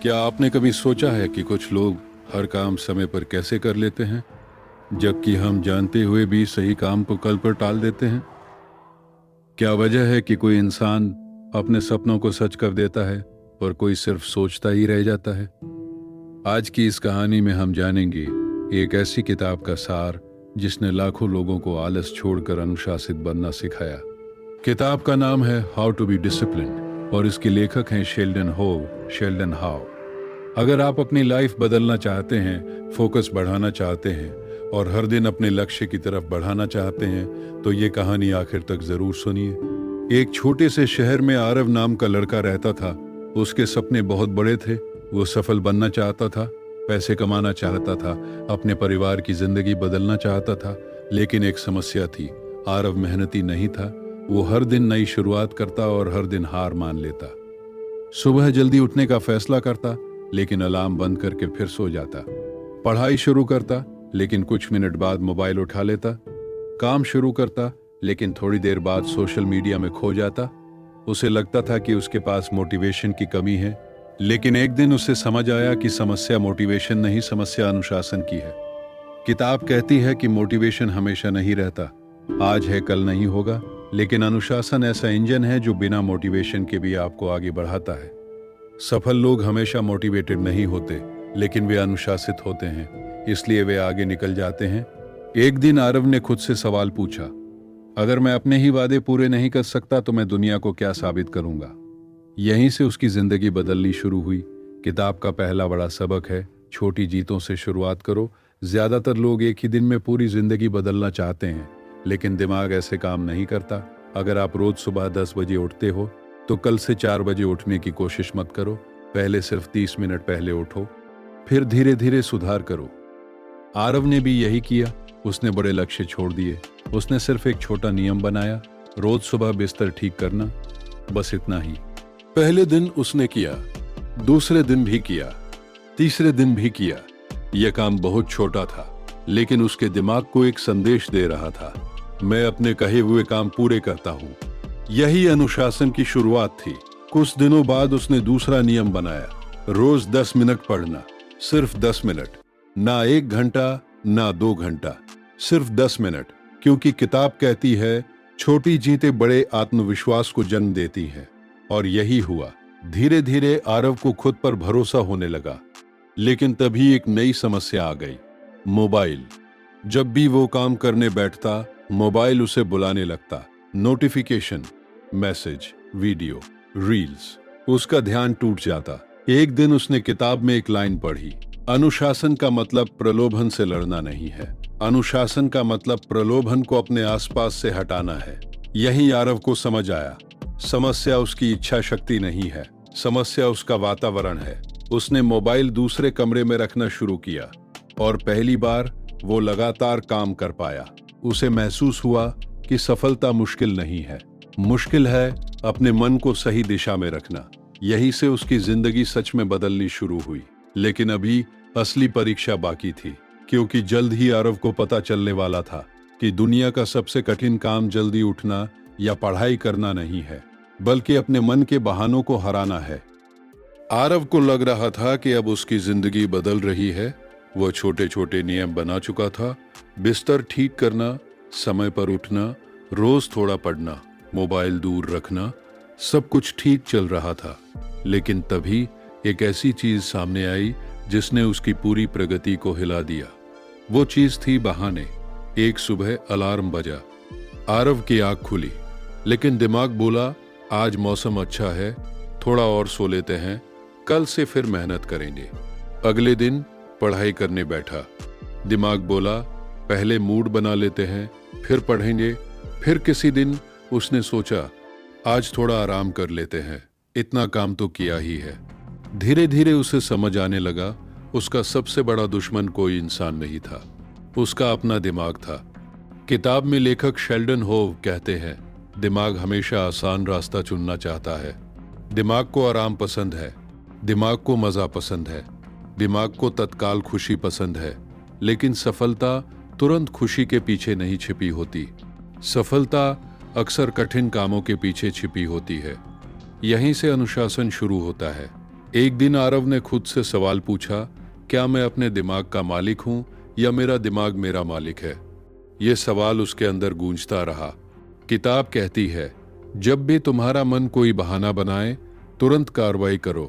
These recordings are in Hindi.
क्या आपने कभी सोचा है कि कुछ लोग हर काम समय पर कैसे कर लेते हैं, जबकि हम जानते हुए भी सही काम को कल पर टाल देते हैं? क्या वजह है कि कोई इंसान अपने सपनों को सच कर देता है और कोई सिर्फ सोचता ही रह जाता है? आज की इस कहानी में हम जानेंगे एक ऐसी किताब का सार जिसने लाखों लोगों को आलस छोड़कर अनुशासित बनना सिखाया। किताब का नाम है हाउ टू बी डिसिप्लिन्ड और इसके लेखक हैं शेल्डन हाउ। अगर आप अपनी लाइफ बदलना चाहते हैं, फोकस बढ़ाना चाहते हैं और हर दिन अपने लक्ष्य की तरफ बढ़ाना चाहते हैं, तो ये कहानी आखिर तक जरूर सुनिए। एक छोटे से शहर में आरव नाम का लड़का रहता था। उसके सपने बहुत बड़े थे। वो सफल बनना चाहता था, पैसे कमाना चाहता था, अपने परिवार की जिंदगी बदलना चाहता था। लेकिन एक समस्या थी, आरव मेहनती नहीं था। वो हर दिन नई शुरुआत करता और हर दिन हार मान लेता। सुबह जल्दी उठने का फैसला करता, लेकिन अलार्म बंद करके फिर सो जाता। पढ़ाई शुरू करता, लेकिन कुछ मिनट बाद मोबाइल उठा लेता। काम शुरू करता, लेकिन थोड़ी देर बाद सोशल मीडिया में खो जाता। उसे लगता था कि उसके पास मोटिवेशन की कमी है, लेकिन एक दिन उसे समझ आया कि समस्या मोटिवेशन नहीं, समस्या अनुशासन की है। किताब कहती है कि मोटिवेशन हमेशा नहीं रहता, आज है कल नहीं होगा, लेकिन अनुशासन ऐसा इंजन है जो बिना मोटिवेशन के भी आपको आगे बढ़ाता है। सफल लोग हमेशा मोटिवेटेड नहीं होते, लेकिन वे अनुशासित होते हैं, इसलिए वे आगे निकल जाते हैं। एक दिन आरव ने खुद से सवाल पूछा, अगर मैं अपने ही वादे पूरे नहीं कर सकता तो मैं दुनिया को क्या साबित करूंगा? यहीं से उसकी जिंदगी बदलनी शुरू हुई। किताब का पहला बड़ा सबक है, छोटी जीतों से शुरुआत करो। ज्यादातर लोग एक ही दिन में पूरी जिंदगी बदलना चाहते हैं, लेकिन दिमाग ऐसे काम नहीं करता। अगर आप रोज सुबह 10 बजे उठते हो तो कल से 4 बजे उठने की कोशिश मत करो। पहले सिर्फ 30 मिनट पहले उठो, फिर धीरे धीरे सुधार करो। आरव ने भी यही किया। उसने बड़े लक्ष्य छोड़ दिए। उसने सिर्फ एक छोटा नियम बनाया, रोज सुबह बिस्तर ठीक करना, बस इतना ही। पहले दिन उसने किया, दूसरे दिन भी किया, तीसरे दिन भी किया। यह काम बहुत छोटा था, लेकिन उसके दिमाग को एक संदेश दे रहा था, मैं अपने कहे हुए काम पूरे करता हूं। यही अनुशासन की शुरुआत थी। कुछ दिनों बाद उसने दूसरा नियम बनाया, रोज 10 मिनट पढ़ना, सिर्फ 10 मिनट, ना 1 घंटा ना 2 घंटा, सिर्फ 10 मिनट। क्योंकि किताब कहती है छोटी जीतें बड़े आत्मविश्वास को जन्म देती हैं। और यही हुआ। धीरे धीरे आरव को खुद पर भरोसा होने लगा। लेकिन तभी एक नई समस्या आ गई, मोबाइल। जब भी वो काम करने बैठता, मोबाइल उसे बुलाने लगता। Notification, message, video, reels. उसका ध्यान टूट जाता। एक दिन उसने किताब में एक लाइन पढ़ी, अनुशासन का मतलब प्रलोभन से लड़ना नहीं है, अनुशासन का मतलब प्रलोभन को अपने आसपास से हटाना है। यही आरव को समझ आया, समस्या उसकी इच्छा शक्ति नहीं है, समस्या उसका वातावरण है। उसने मोबाइल दूसरे कमरे में रखना शुरू किया और पहली बार वो लगातार काम कर पाया। उसे महसूस हुआ कि सफलता मुश्किल नहीं है, मुश्किल है अपने मन को सही दिशा में रखना। यहीं से उसकी जिंदगी सच में बदलनी शुरू हुई। लेकिन अभी असली परीक्षा बाकी थी, क्योंकि जल्द ही आरव को पता चलने वाला था कि दुनिया का सबसे कठिन काम जल्दी उठना या पढ़ाई करना नहीं है, बल्कि अपने मन के बहानों को हराना है। आरव को लग रहा था कि अब उसकी जिंदगी बदल रही है। वह छोटे छोटे नियम बना चुका था, बिस्तर ठीक करना, समय पर उठना, रोज थोड़ा पढ़ना, मोबाइल दूर रखना, सब कुछ ठीक चल रहा था। लेकिन तभी एक ऐसी चीज सामने आई जिसने उसकी पूरी प्रगति को हिला दिया। वो चीज थी बहाने। एक सुबह अलार्म बजा, आरव की आंख खुली, लेकिन दिमाग बोला आज मौसम अच्छा है, थोड़ा और सो लेते हैं, कल से फिर मेहनत करेंगे। अगले दिन पढ़ाई करने बैठा। दिमाग बोला पहले मूड बना लेते हैं, फिर पढ़ेंगे। फिर किसी दिन उसने सोचा आज थोड़ा आराम कर लेते हैं, इतना काम तो किया ही है। धीरे धीरे उसे समझ आने लगा उसका सबसे बड़ा दुश्मन कोई इंसान नहीं था, उसका अपना दिमाग था। किताब में लेखक शेल्डन होव कहते हैं, दिमाग हमेशा आसान रास्ता चुनना चाहता है। दिमाग को आराम पसंद है, दिमाग को मजा पसंद है, दिमाग को तत्काल खुशी पसंद है। लेकिन सफलता तुरंत खुशी के पीछे नहीं छिपी होती। सफलता अक्सर कठिन कामों के पीछे छिपी होती है। यहीं से अनुशासन शुरू होता है। एक दिन आरव ने खुद से सवाल पूछा, क्या मैं अपने दिमाग का मालिक हूं या मेरा दिमाग मेरा मालिक है? यह सवाल उसके अंदर गूंजता रहा। किताब कहती है, जब भी तुम्हारा मन कोई बहाना बनाए तुरंत कार्रवाई करो,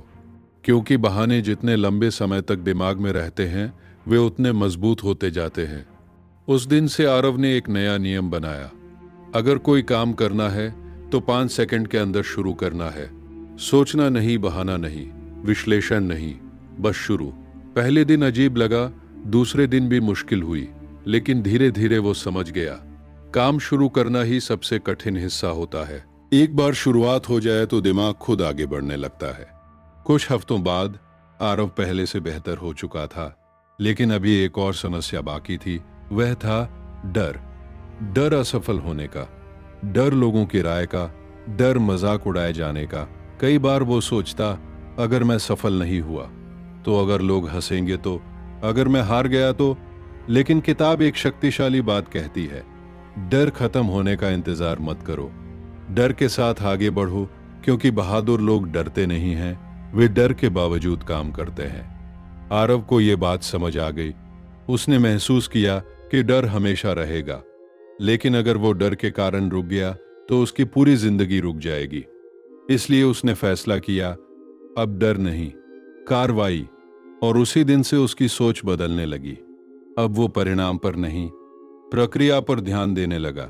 क्योंकि बहाने जितने लंबे समय तक दिमाग में रहते हैं वे उतने मजबूत होते जाते हैं। उस दिन से आरव ने एक नया नियम बनाया। अगर कोई काम करना है तो 5 सेकंड के अंदर शुरू करना है। सोचना नहीं, बहाना नहीं, विश्लेषण नहीं, बस शुरू। पहले दिन अजीब लगा, दूसरे दिन भी मुश्किल हुई, लेकिन धीरे धीरे वो समझ गया। काम शुरू करना ही सबसे कठिन हिस्सा होता है। एक बार शुरुआत हो जाए तो दिमाग खुद आगे बढ़ने लगता है। कुछ हफ्तों बाद आरव पहले से बेहतर हो चुका था, लेकिन अभी एक और समस्या बाकी थी। वह था डर। डर असफल होने का, डर लोगों की राय का, डर मजाक उड़ाए जाने का। कई बार वो सोचता, अगर मैं सफल नहीं हुआ तो, अगर लोग हंसेंगे तो, अगर मैं हार गया तो। लेकिन किताब एक शक्तिशाली बात कहती है, डर खत्म होने का इंतजार मत करो, डर के साथ आगे बढ़ो, क्योंकि बहादुर लोग डरते नहीं हैं, वे डर के बावजूद काम करते हैं। आरव को ये बात समझ आ गई। उसने महसूस किया कि डर हमेशा रहेगा, लेकिन अगर वो डर के कारण रुक गया तो उसकी पूरी जिंदगी रुक जाएगी। इसलिए उसने फैसला किया, अब डर नहीं, कार्रवाई। और उसी दिन से उसकी सोच बदलने लगी। अब वो परिणाम पर नहीं, प्रक्रिया पर ध्यान देने लगा।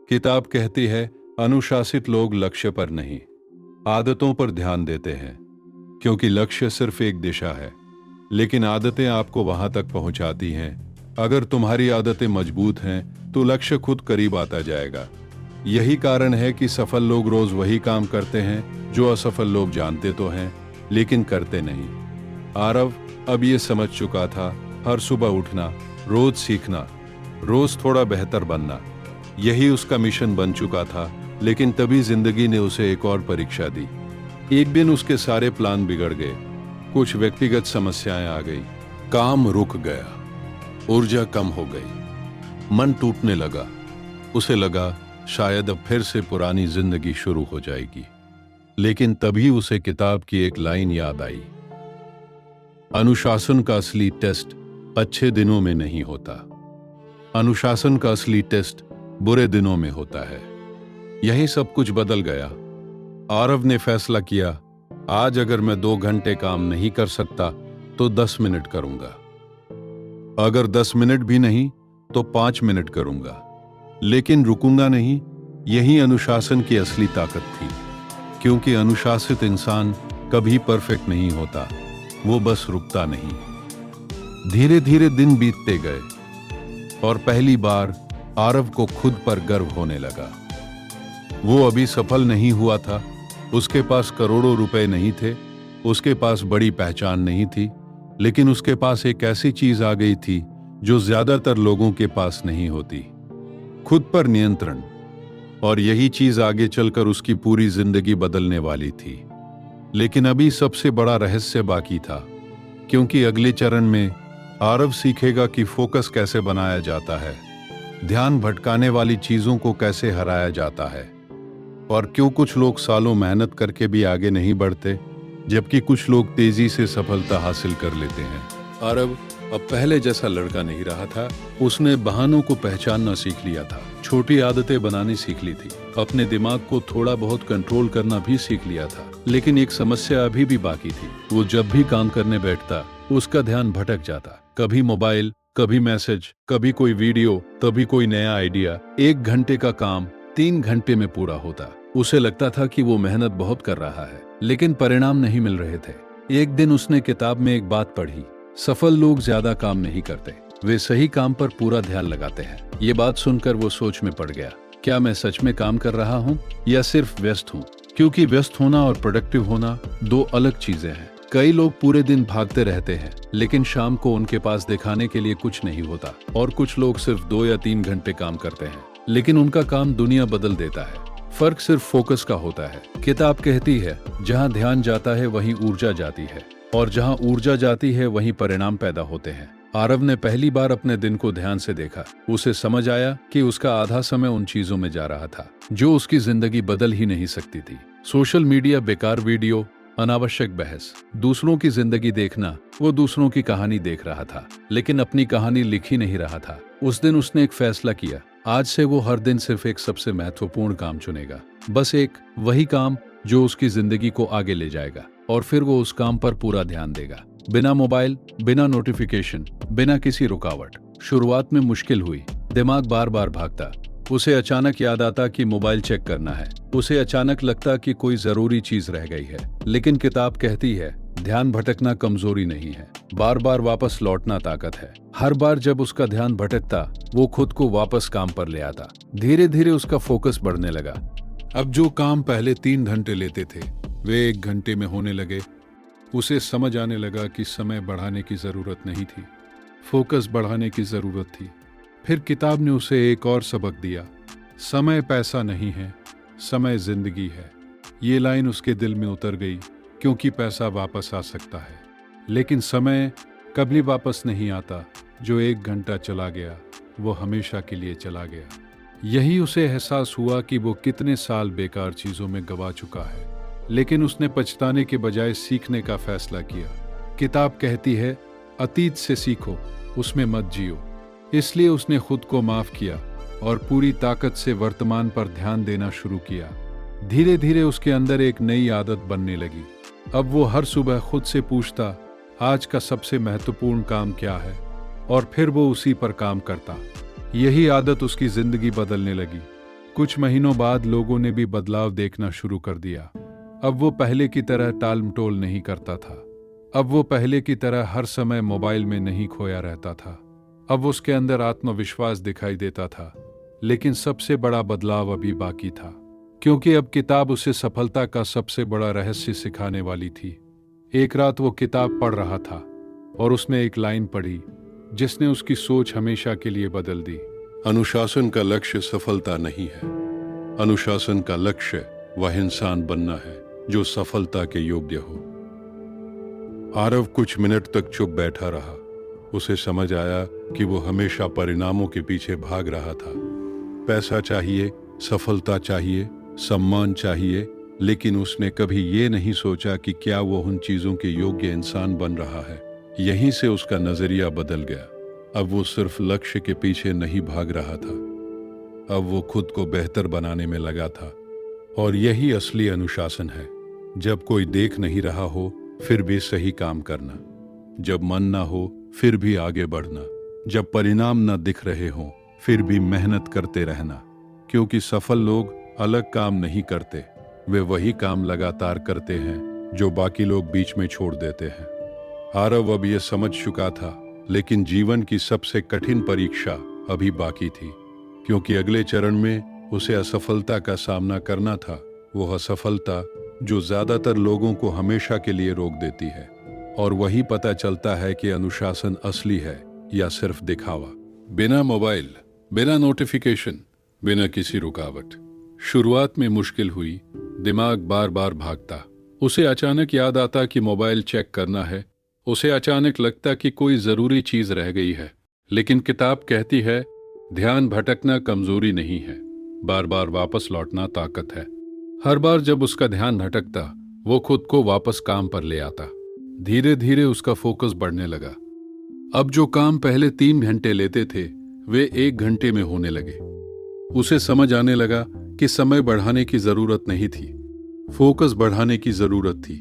किताब कहती है, अनुशासित लोग लक्ष्य पर नहीं, आदतों पर ध्यान देते हैं, क्योंकि लक्ष्य सिर्फ एक दिशा है, लेकिन आदतें आपको वहां तक पहुंचाती हैं। अगर तुम्हारी आदतें मजबूत हैं तो लक्ष्य खुद करीब आता जाएगा। यही कारण है कि सफल लोग रोज वही काम करते हैं जो असफल लोग जानते तो हैं, लेकिन करते नहीं। आरव अब ये समझ चुका था, हर सुबह उठना, रोज सीखना, रोज थोड़ा बेहतर बनना, यही उसका मिशन बन चुका था। लेकिन तभी जिंदगी ने उसे एक और परीक्षा दी। एक दिन उसके सारे प्लान बिगड़ गए, कुछ व्यक्तिगत समस्याएं आ गई, काम रुक गया, ऊर्जा कम हो गई, मन टूटने लगा। उसे लगा शायद अब फिर से पुरानी जिंदगी शुरू हो जाएगी। लेकिन तभी उसे किताब की एक लाइन याद आई, अनुशासन का असली टेस्ट अच्छे दिनों में नहीं होता, अनुशासन का असली टेस्ट बुरे दिनों में होता है। यही सब कुछ बदल गया। आरव ने फैसला किया, आज अगर मैं 2 घंटे काम नहीं कर सकता तो 10 मिनट करूंगा, अगर 10 मिनट भी नहीं तो 5 मिनट करूंगा, लेकिन रुकूंगा नहीं। यही अनुशासन की असली ताकत थी, क्योंकि अनुशासित इंसान कभी परफेक्ट नहीं होता, वो बस रुकता नहीं। धीरे धीरे दिन बीतते गए और पहली बार आरव को खुद पर गर्व होने लगा। वो अभी सफल नहीं हुआ था, उसके पास करोड़ों रुपए नहीं थे, उसके पास बड़ी पहचान नहीं थी, लेकिन उसके पास एक ऐसी चीज आ गई थी जो ज्यादातर लोगों के पास नहीं होती, खुद पर नियंत्रण। और यही चीज आगे चलकर उसकी पूरी जिंदगी बदलने वाली थी। लेकिन अभी सबसे बड़ा रहस्य बाकी था, क्योंकि अगले चरण में आरव सीखेगा कि फोकस कैसे बनाया जाता है, ध्यान भटकाने वाली चीजों को कैसे हराया जाता है, और क्यों कुछ लोग सालों मेहनत करके भी आगे नहीं बढ़ते, जबकि कुछ लोग तेजी से सफलता हासिल कर लेते हैं। आरव अब पहले जैसा लड़का नहीं रहा था। उसने बहानों को पहचानना सीख लिया था, छोटी आदतें बनानी सीख ली थी, अपने दिमाग को थोड़ा बहुत कंट्रोल करना भी सीख लिया था। लेकिन एक समस्या अभी भी बाकी थी। वो जब भी काम करने बैठता उसका ध्यान भटक जाता, कभी मोबाइल, कभी मैसेज, कभी कोई वीडियो, कभी कोई नया आइडिया। 1 घंटे का काम 3 घंटे में पूरा होता। उसे लगता था कि वो मेहनत बहुत कर रहा है, लेकिन परिणाम नहीं मिल रहे थे। एक दिन उसने किताब में एक बात पढ़ी, सफल लोग ज्यादा काम नहीं करते, वे सही काम पर पूरा ध्यान लगाते हैं। ये बात सुनकर वो सोच में पड़ गया, क्या मैं सच में काम कर रहा हूँ या सिर्फ व्यस्त हूँ? क्योंकि व्यस्त होना और प्रोडक्टिव होना 2 अलग चीजें हैं। कई लोग पूरे दिन भागते रहते हैं, लेकिन शाम को उनके पास दिखाने के लिए कुछ नहीं होता। और कुछ लोग सिर्फ 2 या 3 घंटे काम करते हैं, लेकिन उनका काम दुनिया बदल देता है। फर्क सिर्फ फोकस का होता है। किताब कहती है, जहाँ ध्यान जाता है वहीं ऊर्जा जाती है, और जहाँ ऊर्जा जाती है वहीं परिणाम पैदा होते हैं। आरव ने पहली बार अपने दिन को ध्यान से देखा। उसे समझ आया कि उसका आधा समय उन चीजों में जा रहा था जो उसकी जिंदगी बदल ही नहीं सकती थी। सोशल मीडिया, बेकार वीडियो, अनावश्यक बहस, दूसरों की जिंदगी देखना। वो दूसरों की कहानी देख रहा था, लेकिन अपनी कहानी लिख ही नहीं रहा था। उस दिन उसने एक फैसला किया, आज से वो हर दिन सिर्फ एक सबसे महत्वपूर्ण काम चुनेगा। बस एक, वही काम जो उसकी जिंदगी को आगे ले जाएगा। और फिर वो उस काम पर पूरा ध्यान देगा, बिना मोबाइल, बिना नोटिफिकेशन, बिना किसी रुकावट। शुरुआत में मुश्किल हुई, दिमाग बार बार भागता। उसे अचानक याद आता कि मोबाइल चेक करना है। उसे अचानक लगता कि कोई जरूरी चीज रह गई है। लेकिन किताब कहती है, ध्यान भटकना कमजोरी नहीं है, बार बार वापस लौटना ताकत है। हर बार जब उसका ध्यान भटकता, वो खुद को वापस काम पर ले आता। धीरे धीरे उसका फोकस बढ़ने लगा। अब जो काम पहले 3 घंटे लेते थे, वे 1 घंटे में होने लगे। उसे समझ आने लगा कि समय बढ़ाने की जरूरत नहीं थी, फोकस बढ़ाने की जरूरत थी। फिर किताब ने उसे एक और सबक दिया, समय पैसा नहीं है, समय जिंदगी है। ये लाइन उसके दिल में उतर गई, क्योंकि पैसा वापस आ सकता है, लेकिन समय कभी वापस नहीं आता। जो 1 घंटा चला गया, वो हमेशा के लिए चला गया। यही उसे एहसास हुआ कि वो कितने साल बेकार चीजों में गवा चुका है। लेकिन उसने पछताने के बजाय सीखने का फैसला किया। किताब कहती है, अतीत से सीखो, उसमें मत जियो। इसलिए उसने खुद को माफ किया और पूरी ताकत से वर्तमान पर ध्यान देना शुरू किया। धीरे धीरे उसके अंदर एक नई आदत बनने लगी। अब वो हर सुबह खुद से पूछता, आज का सबसे महत्वपूर्ण काम क्या है, और फिर वो उसी पर काम करता। यही आदत उसकी जिंदगी बदलने लगी। कुछ महीनों बाद लोगों ने भी बदलाव देखना शुरू कर दिया। अब वो पहले की तरह टाल मटोल नहीं करता था। अब वो पहले की तरह हर समय मोबाइल में नहीं खोया रहता था। अब उसके अंदर आत्मविश्वास दिखाई देता था। लेकिन सबसे बड़ा बदलाव अभी बाकी था, क्योंकि अब किताब उसे सफलता का सबसे बड़ा रहस्य सिखाने वाली थी। एक रात वो किताब पढ़ रहा था और उसने एक लाइन पढ़ी जिसने उसकी सोच हमेशा के लिए बदल दी। अनुशासन का लक्ष्य सफलता नहीं है, अनुशासन का लक्ष्य वह इंसान बनना है जो सफलता के योग्य हो। आरव कुछ मिनट तक चुप बैठा रहा। उसे समझ आया कि वो हमेशा परिणामों के पीछे भाग रहा था। पैसा चाहिए, सफलता चाहिए, सम्मान चाहिए, लेकिन उसने कभी ये नहीं सोचा कि क्या वो उन चीजों के योग्य इंसान बन रहा है। यहीं से उसका नजरिया बदल गया। अब वो सिर्फ लक्ष्य के पीछे नहीं भाग रहा था, अब वो खुद को बेहतर बनाने में लगा था। और यही असली अनुशासन है। जब कोई देख नहीं रहा हो, फिर भी सही काम करना। जब मन ना हो, फिर भी आगे बढ़ना। जब परिणाम न दिख रहे हों, फिर भी मेहनत करते रहना। क्योंकि सफल लोग अलग काम नहीं करते, वे वही काम लगातार करते हैं जो बाकी लोग बीच में छोड़ देते हैं। आरव अब ये समझ चुका था, लेकिन जीवन की सबसे कठिन परीक्षा अभी बाकी थी, क्योंकि अगले चरण में उसे असफलता का सामना करना था। वो असफलता जो ज्यादातर लोगों को हमेशा के लिए रोक देती है। और वही पता चलता है कि अनुशासन असली है या सिर्फ दिखावा। बिना मोबाइल, बिना नोटिफिकेशन, बिना किसी रुकावट। शुरुआत में मुश्किल हुई, दिमाग बार बार भागता। उसे अचानक याद आता कि मोबाइल चेक करना है। उसे अचानक लगता कि कोई जरूरी चीज रह गई है। लेकिन किताब कहती है, ध्यान भटकना कमजोरी नहीं है, बार बार वापस लौटना ताकत है। हर बार जब उसका ध्यान भटकता, वो खुद को वापस काम पर ले आता। धीरे धीरे उसका फोकस बढ़ने लगा। अब जो काम पहले 3 घंटे लेते थे, वे 1 घंटे में होने लगे। उसे समझ आने लगा कि समय बढ़ाने की जरूरत नहीं थी, फोकस बढ़ाने की जरूरत थी।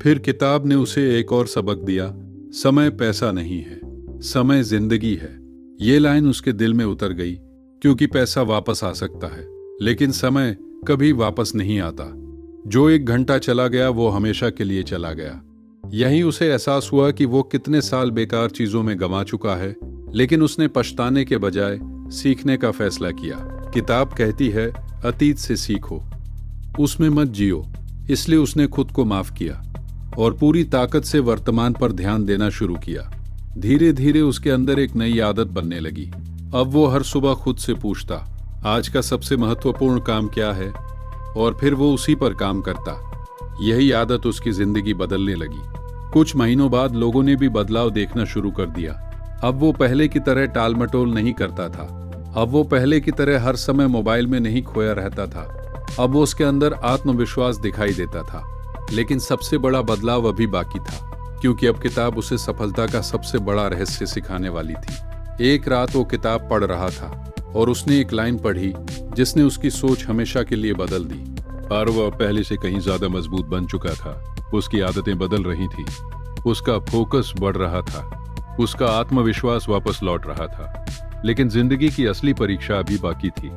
फिर किताब ने उसे एक और सबक दिया, समय पैसा नहीं है, समय जिंदगी है। ये लाइन उसके दिल में उतर गई, क्योंकि पैसा वापस आ सकता है, लेकिन समय कभी वापस नहीं आता। जो 1 घंटा चला गया, वो हमेशा के लिए चला गया। यही उसे एहसास हुआ कि वो कितने साल बेकार चीजों में गंवा चुका है, लेकिन उसने पछताने के बजाय सीखने का फैसला किया। किताब कहती है, अतीत से सीखो, उसमें मत जियो। इसलिए उसने खुद को माफ किया और पूरी ताकत से वर्तमान पर ध्यान देना शुरू किया। धीरे धीरे उसके अंदर एक नई आदत बनने लगी। अब वो हर सुबह खुद से पूछता, आज का सबसे महत्वपूर्ण काम क्या है, और फिर वो उसी पर काम करता। यही आदत उसकी जिंदगी बदलने लगी। कुछ महीनों बाद लोगों ने भी बदलाव देखना शुरू कर दिया। अब वो पहले की तरह टाल मटोल नहीं करता था। अब वो पहले की तरह हर समय मोबाइल में नहीं खोया रहता था। अब वो उसके अंदर आत्मविश्वास दिखाई देता था। लेकिन सबसे बड़ा बदलाव अभी बाकी था, क्योंकि अब किताब उसे सफलता का सबसे बड़ा रहस्य सिखाने वाली थी। एक रात वो किताब पढ़ रहा था और उसने एक लाइन पढ़ी जिसने उसकी सोच हमेशा के लिए बदल दी। और वह पहले से कहीं ज्यादा मजबूत बन चुका था, उसकी आदतें बदल रही थी, उसका फोकस बढ़ रहा था, उसका आत्मविश्वास वापस लौट रहा था। लेकिन जिंदगी की असली परीक्षा अभी बाकी थी।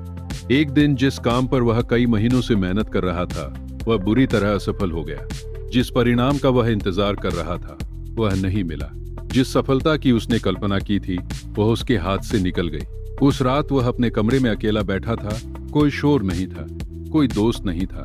एक दिन जिस काम पर वह कई महीनों से मेहनत कर रहा था, वह बुरी तरह असफल हो गया। जिस परिणाम का वह इंतजार कर रहा था वह नहीं मिला। जिस सफलता की उसने कल्पना की थी वह उसके हाथ से निकल गई। उस रात वह अपने कमरे में अकेला बैठा था। कोई शोर नहीं था, कोई दोस्त नहीं था,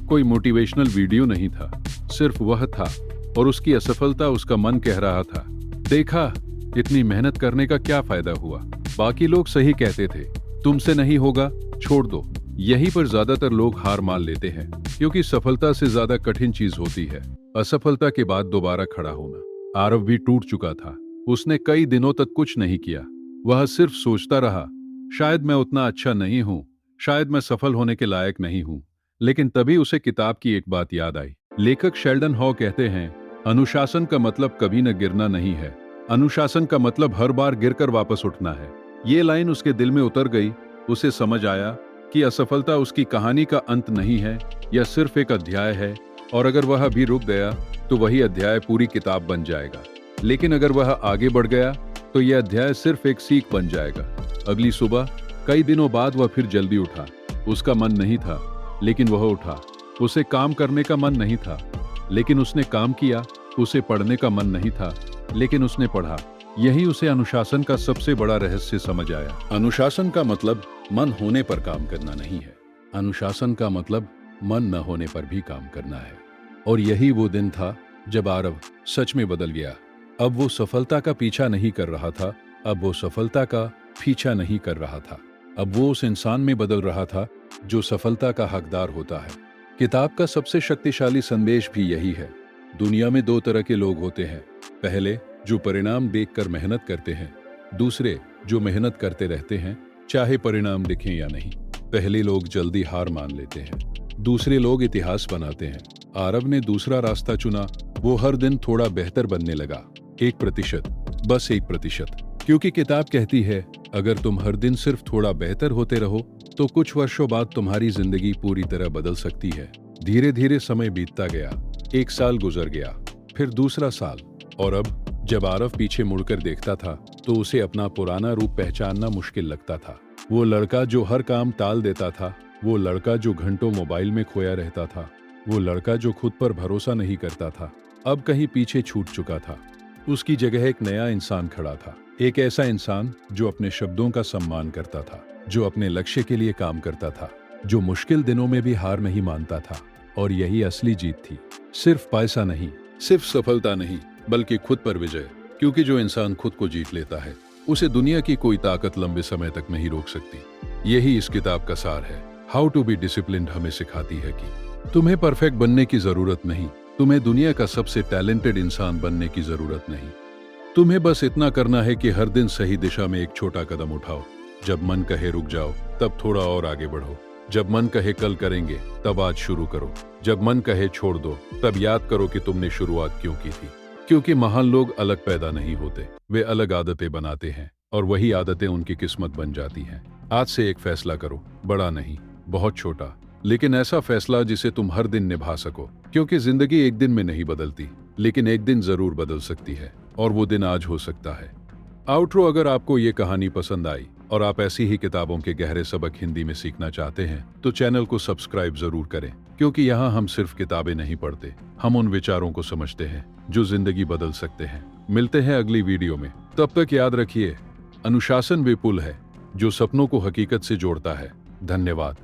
कोई मोटिवेशनल वीडियो नहीं था, सिर्फ वह था और उसकी असफलता। उसका मन कह रहा था, देखा, इतनी मेहनत करने का क्या फायदा हुआ। बाकी लोग सही कहते थे, तुमसे नहीं होगा, छोड़ दो। यहीं पर ज्यादातर लोग हार मान लेते हैं, क्योंकि सफलता से ज्यादा कठिन चीज होती है असफलता के बाद दोबारा खड़ा होना। आरव भी टूट चुका था। उसने कई दिनों तक कुछ नहीं किया। वह सिर्फ सोचता रहा, शायद मैं उतना अच्छा नहीं हूं, शायद मैं सफल होने के लायक नहीं हूं। लेकिन तभी उसे किताब की एक बात याद आई। लेखक शेल्डन हॉ कहते हैं, अनुशासन का मतलब कभी न गिरना नहीं है, अनुशासन का मतलब हर बार गिरकर वापस उठना है। ये लाइन उसके दिल में उतर गई। उसे समझ आया कि असफलता उसकी कहानी का अंत नहीं है, यह सिर्फ एक अध्याय है, और अगर वह भी रुक गया तो वही अध्याय पूरी किताब बन जाएगा। लेकिन अगर वह आगे बढ़ गया तो यह अध्याय सिर्फ एक सीख बन जाएगा। अगली सुबह कई दिनों बाद वह फिर जल्दी उठा। उसका मन नहीं था, लेकिन वह उठा। उसे काम करने का मन नहीं था, लेकिन उसने काम किया। उसे पढ़ने का मन नहीं था, लेकिन उसने पढ़ा। यही उसे अनुशासन का सबसे बड़ा रहस्य समझ आया। अनुशासन का मतलब मन होने पर काम करना नहीं है, अनुशासन का मतलब मन न होने पर भी काम करना है। और यही वो दिन था जब आरव सच में बदल गया। अब वो सफलता का पीछा नहीं कर रहा था, अब वो सफलता का पीछा नहीं कर रहा था। अब वो उस इंसान में बदल रहा था जो सफलता का हकदार होता है। किताब का सबसे शक्तिशाली संदेश भी यही है। दुनिया में दो तरह के लोग होते हैं, पहले जो परिणाम देखकर मेहनत करते हैं, दूसरे जो मेहनत करते रहते हैं चाहे परिणाम दिखें या नहीं। पहले लोग जल्दी हार मान लेते हैं, दूसरे लोग इतिहास बनाते हैं। आरव ने दूसरा रास्ता चुना। वो हर दिन थोड़ा बेहतर बनने लगा, 1%, बस 1%। क्योंकि किताब कहती है, अगर तुम हर दिन सिर्फ थोड़ा बेहतर होते रहो तो कुछ वर्षों बाद तुम्हारी जिंदगी पूरी तरह बदल सकती है। धीरे धीरे समय बीतता गया। 1 साल गुजर गया, फिर दूसरा साल, और अब जब आरव पीछे मुड़कर देखता था तो उसे अपना पुराना रूप पहचानना मुश्किल लगता था। वो लड़का जो हर काम टाल देता था, वो लड़का जो घंटों मोबाइल में खोया रहता था, वो लड़का जो खुद पर भरोसा नहीं करता था, अब कहीं पीछे छूट चुका था। उसकी जगह एक नया इंसान खड़ा था, एक ऐसा इंसान जो अपने शब्दों का सम्मान करता था, जो अपने लक्ष्य के लिए काम करता था, जो मुश्किल दिनों में भी हार नहीं मानता था। और यही असली जीत थी। सिर्फ पैसा नहीं, सिर्फ सफलता नहीं, बल्कि खुद पर विजय। क्योंकि जो इंसान खुद को जीत लेता है उसे दुनिया की कोई ताकत लंबे समय तक नहीं रोक सकती। यही इस किताब का सार है। हाउ टू बी डिसिप्लिन्ड हमें सिखाती है कि तुम्हें परफेक्ट बनने की जरूरत नहीं, तुम्हें दुनिया का सबसे टैलेंटेड इंसान बनने की जरूरत नहीं। तुम्हें बस इतना करना है कि हर दिन सही दिशा में एक छोटा कदम उठाओ। जब मन कहे रुक जाओ तब थोड़ा और आगे बढ़ो। जब मन कहे कल करेंगे तब आज शुरू करो। जब मन कहे छोड़ दो तब याद करो कि तुमने शुरुआत क्यों की थी। क्योंकि महान लोग अलग पैदा नहीं होते, वे अलग आदतें बनाते हैं, और वही आदतें उनकी किस्मत बन जाती हैं। आज से एक फैसला करो, बड़ा नहीं, बहुत छोटा, लेकिन ऐसा फैसला जिसे तुम हर दिन निभा सको। क्योंकि जिंदगी एक दिन में नहीं बदलती, लेकिन एक दिन जरूर बदल सकती है, और वो दिन आज हो सकता है। आउटरो, अगर आपको ये कहानी पसंद आई और आप ऐसी ही किताबों के गहरे सबक हिंदी में सीखना चाहते हैं तो चैनल को सब्सक्राइब जरूर करें। क्योंकि यहाँ हम सिर्फ किताबें नहीं पढ़ते, हम उन विचारों को समझते हैं जो जिंदगी बदल सकते हैं। मिलते हैं अगली वीडियो में, तब तक याद रखिए, अनुशासन वे पुल है जो सपनों को हकीकत से जोड़ता है। धन्यवाद।